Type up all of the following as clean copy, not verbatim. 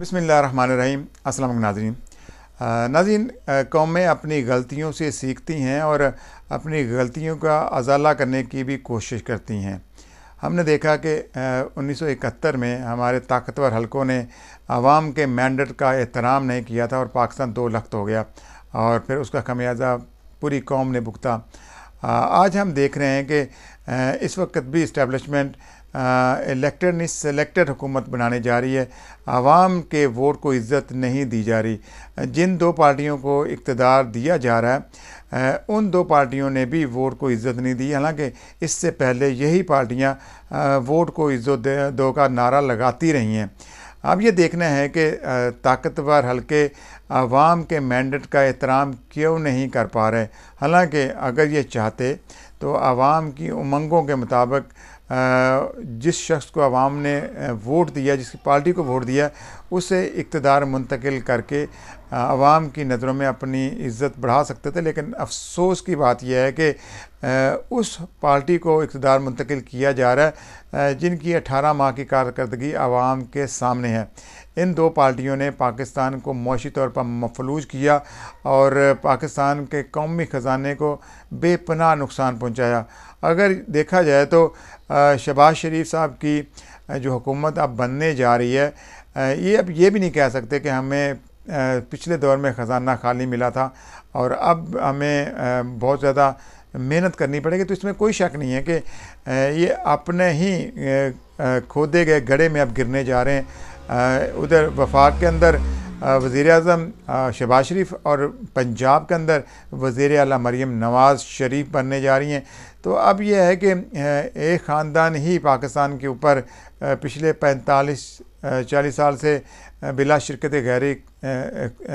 बिस्मिल्लाहिर्रहमानिर्रहीम। अस्सलाम वालेकुम नाज़रीन। कौमें अपनी गलतियों से सीखती हैं और अपनी गलतियों का अजाला करने की भी कोशिश करती हैं। हमने देखा कि 1971 में हमारे ताकतवर हलकों ने आवाम के मैंडेट का एहतराम नहीं किया था और पाकिस्तान दो लख्त हो गया और फिर उसका खमियाजा पूरी कौम ने भुगता। आज हम देख रहे हैं कि इस वक्त भी इस्टेब्लिशमेंट इलेक्टेड नहीं सेलेक्टेड हुकूमत बनाने जा रही है। आवाम के वोट को इज़्ज़त नहीं दी जा रही। जिन दो पार्टियों को इक़्तिदार दिया जा रहा है उन दो पार्टियों ने भी वोट को इज़्ज़त नहीं दी, हालांकि इससे पहले यही पार्टियां वोट को इज़्ज़त दो का नारा लगाती रही हैं। अब ये देखना है कि ताकतवर हल्के आवाम के मैंडेट का एहतराम क्यों नहीं कर पा रहे। हालांकि अगर ये चाहते तो आवाम की उमंगों के मुताबिक जिस शख्स को आवाम ने वोट दिया, जिसकी पार्टी को वोट दिया, उसे इक़्तिदार मुंतकिल करके आवाम की नज़रों में अपनी इज़्ज़त बढ़ा सकते थे। लेकिन अफसोस की बात यह है कि उस पार्टी को इक़्तिदार मुंतकिल किया जा रहा है जिनकी 18 माह की कारकर्दगी आवाम के सामने है। इन दो पार्टियों ने पाकिस्तान को मौशी तौर पर मफलूज किया और पाकिस्तान के कौमी ख़जाने को बेपनाह नुकसान पहुँचाया। अगर देखा जाए तो शहबाज शरीफ साहब की जो हुकूमत अब बनने जा रही है, ये अब ये भी नहीं कह सकते कि हमें पिछले दौर में ख़जाना खाली मिला था और अब हमें बहुत ज़्यादा मेहनत करनी पड़ेगी। तो इसमें कोई शक नहीं है कि ये अपने ही खोदे गए गड्ढे में अब गिरने जा रहे हैं। उधर वफाक के अंदर वज़ीर-ए-आज़म शहबाज शरीफ और पंजाब के अंदर वज़ीर आला मरीम नवाज़ शरीफ बनने जा रही हैं। तो अब यह है कि एक ख़ानदान ही पाकिस्तान के ऊपर पिछले 45-40 साल से बिला शिरकत गैरी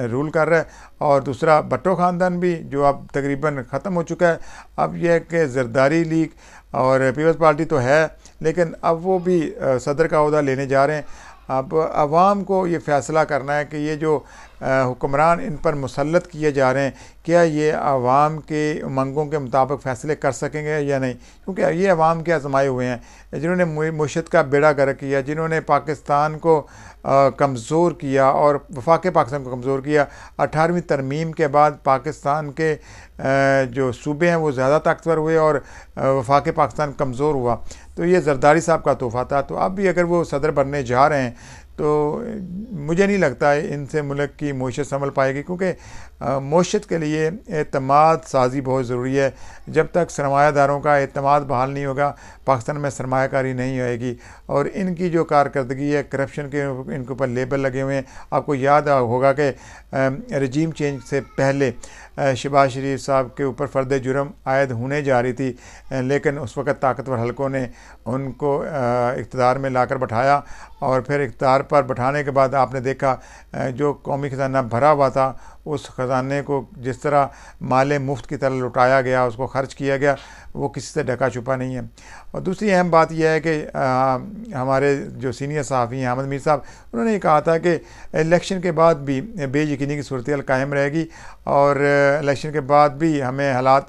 रूल कर रहा है और दूसरा भट्टो ख़ानदान भी जो अब तकरीबन ख़त्म हो चुका है। अब यह है कि ज़रदारी लीग और पीपल्स पार्टी तो है, लेकिन अब वो भी सदर का ओहदा लेने जा रहे हैं। अब आवाम को ये फ़ैसला करना है कि ये जो हुक्मरान इन पर मुसल्लत किए जा रहे हैं, क्या ये आवाम के उमंगों के मुताबिक फ़ैसले कर सकेंगे या नहीं। क्योंकि ये आवाम के आजमाए हुए हैं, जिन्होंने मुशत का बेड़ा गर्क किया, जिन्होंने पाकिस्तान को कमज़ोर किया और वफाक पाकिस्तान को कमज़ोर किया। 18वीं तरमीम के बाद पाकिस्तान के जो सूबे हैं वो ज़्यादा ताकतवर हुए और वफाक पाकिस्तान कमज़ोर हुआ। तो ये ज़रदारी साहब का तोहफ़ा था। तो अब भी अगर वो सदर बनने जा रहे हैं तो मुझे नहीं लगता है इनसे मुल्क की मईशत संभल पाएगी, क्योंकि मईशत के लिए एतमाद साजी बहुत ज़रूरी है। जब तक सरमायादारों का एतमाद बहाल नहीं होगा, पाकिस्तान में सरमायाकारी नहीं होएगी। और इनकी जो कारकर्दगी है, करप्शन के इनके ऊपर लेबल लगे हुए हैं। आपको याद होगा कि रजीम चेंज से पहले शहबाज शरीफ साहब के ऊपर फ़र्द जुर्म आयद होने जा रही थी, लेकिन उस वक़्त ताकतवर हलकों ने उनको इक़्तिदार में लाकर बैठाया और फिर इक़्तिदार पर बैठाने के बाद आपने देखा जो कौमी ख़जाना भरा हुआ था, उस ख़जाने को जिस तरह माले मुफ्त की तरह लुटाया गया, उसको ख़र्च किया गया, वो किसी से ढका छुपा नहीं है। और दूसरी अहम बात यह है कि हमारे जो सीनियर सहाफ़ी हैं अहमद मीर साहब, उन्होंने ये कहा था कि इलेक्शन के बाद भी बेयकीनी की सूरत कायम रहेगी और इलेक्शन के बाद भी हमें हालात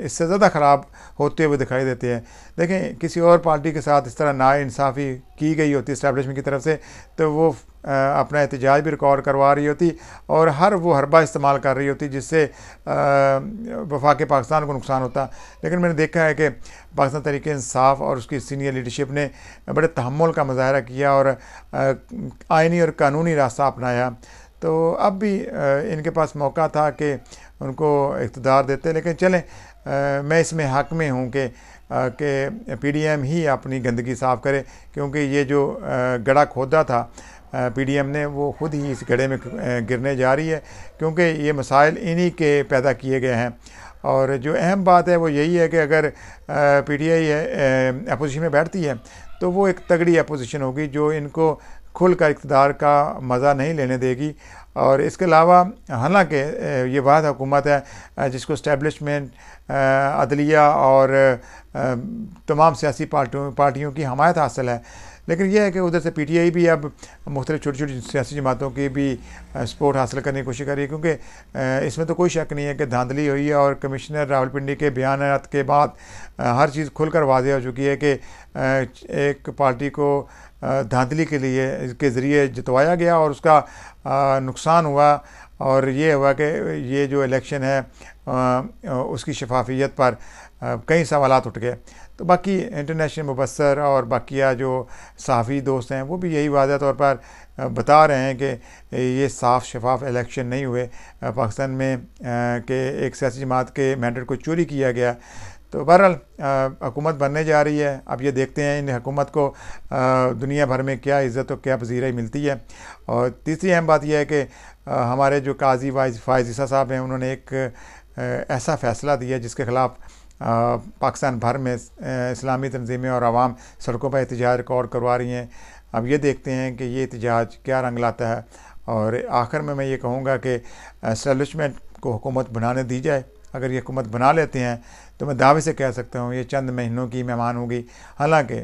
इससे ज़्यादा ख़राब होते हुए दिखाई देते हैं। देखें, किसी और पार्टी के साथ इस तरह नाइंसाफ़ी की गई होती इस्टेब्लिशमेंट की तरफ से, तो वो अपना एहतजाज भी रिकॉर्ड करवा रही होती और हर वो हरबा इस्तेमाल कर रही होती जिससे वफाक पाकिस्तान को नुकसान होता। लेकिन मैंने देखा है कि पाकिस्तान तहरीक इंसाफ और उसकी सीनियर लीडरशिप ने बड़े तहम्मुल का मुजाहरा किया और आइनी और कानूनी रास्ता अपनाया। तो अब भी इनके पास मौका था कि उनको इक़्तिदार देते, लेकिन चलें, मैं इसमें हक़ में हूँ कि PDM ही अपनी गंदगी साफ़ करे, क्योंकि ये जो गड्ढा खोदा था PDM ने, वो ख़ुद ही इस गड्ढे में गिरने जा रही है, क्योंकि ये मसाइल इन्हीं के पैदा किए गए हैं। और जो अहम बात है वो यही है कि अगर PTI अपोजिशन में बैठती है तो वो एक तगड़ी अपोजिशन होगी जो इनको खुल कर इक़्तिदार का मज़ा नहीं लेने देगी। और इसके अलावा हालांकि ये वाहिद हुकूमत है जिसको इस्टेब्लिशमेंट, अदलिया और तमाम सियासी पार्टियों की हमायत हासिल है, लेकिन यह है कि उधर से PTI भी अब मुख्तलिफ़ छोटी छोटी सियासी जमातों की भी सपोर्ट हासिल करने की कोशिश कर रही है, क्योंकि इसमें तो कोई शक नहीं है कि धांधली हुई है। और कमिश्नर रावलपिंडी के बयानात के बाद हर चीज़ खुलकर वाज़ेह हो चुकी है कि एक पार्टी को धांधली के लिए के ज़रिए जितवाया गया और उसका नुकसान हुआ, और ये हुआ कि ये जो इलेक्शन है उसकी शफाफियत पर कई सवालात उठ गए। तो बाकी इंटरनेशनल मुबसर और बाकिया जो सहाफ़ी दोस्त हैं वो भी यही वाज़ह तौर पर बता रहे हैं कि ये साफ़ शफाफ इलेक्शन नहीं हुए पाकिस्तान में, कि एक सियासी जमात के मैंडेट को चोरी किया गया। तो बहरहाल हुकूमत बनने जा रही है। अब ये देखते हैं इन हुकूमत को दुनिया भर में क्या इज़्ज़त और क्या पजीराई मिलती है। और तीसरी अहम बात यह है कि हमारे जो काजी फ़ाइज़ ईसा साहब हैं उन्होंने एक ऐसा फ़ैसला दिया जिसके ख़िलाफ़ पाकिस्तान भर में इस्लामी तंजीमें और आवाम सड़कों पर एहतजाज रिकॉर्ड करवा रही हैं। अब ये देखते हैं कि ये एहतजाज क्या रंग लाता है। और आखिर में मैं ये कहूँगा कि एस्टेब्लिशमेंट को हुकूमत बनाने दी जाए। अगर ये हुकूमत बना लेते हैं तो मैं दावे से कह सकता हूँ ये चंद महीनों की मेहमान होगी। हालांकि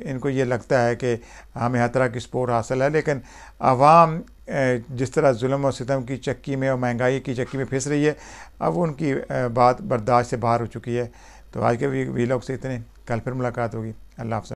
इनको ये लगता है कि हमें हर तरह की सपोर्ट हासिल है, लेकिन आवाम जिस तरह जुल्म और सितम की चक्की में और महंगाई की चक्की में फिस रही है, अब उनकी बात बर्दाश्त से बाहर हो चुकी है। तो आज के वीलॉग से इतने, कल फिर मुलाकात होगी। अल्लाह हाफ़िज़।